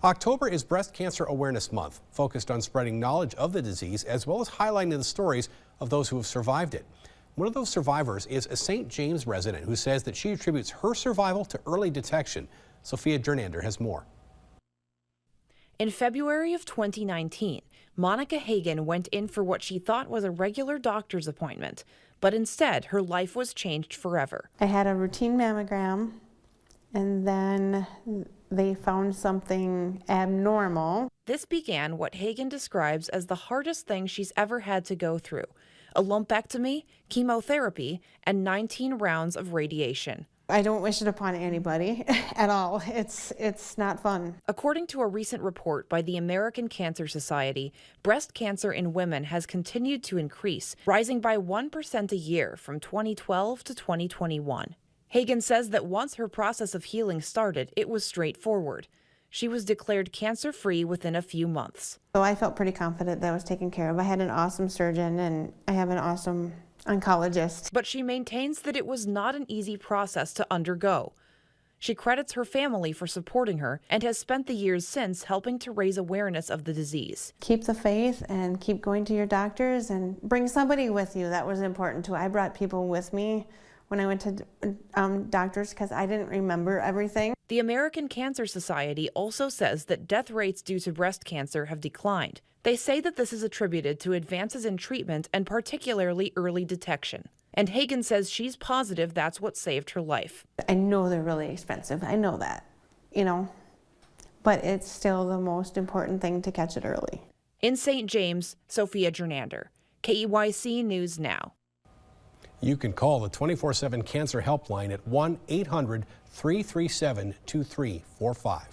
October is Breast Cancer Awareness Month, focused on spreading knowledge of the disease as well as highlighting the stories of those who have survived it. One of those survivors is a St. James resident who says that she attributes her survival to early detection. Sophia Jernander has more. In February of 2019, Monica Hagen went in for what she thought was a regular doctor's appointment, but instead her life was changed forever. I had a routine mammogram, and then they found something abnormal. This began what Hagen describes as the hardest thing she's ever had to go through: a lumpectomy, chemotherapy, and 19 rounds of radiation. I don't wish it upon anybody at all. It's not fun. According to a recent report by the American Cancer Society, breast cancer in women has continued to increase, rising by 1% a year from 2012 to 2021. Hagen says that once her process of healing started, it was straightforward. She was declared cancer-free within a few months. So I felt pretty confident that I was taken care of. I had an awesome surgeon and I have an awesome oncologist. But she maintains that it was not an easy process to undergo. She credits her family for supporting her and has spent the years since helping to raise awareness of the disease. Keep the faith and keep going to your doctors and bring somebody with you. That was important too. I brought people with me when I went to doctors because I didn't remember everything. The American Cancer Society also says that death rates due to breast cancer have declined. They say that this is attributed to advances in treatment and particularly early detection. And Hagen says she's positive that's what saved her life. I know they're really expensive. I know that, but it's still the most important thing to catch it early. In St. James, Sophia Jernander, KEYC News Now. You can call the 24/7 Cancer Helpline at 1-800-337-2345.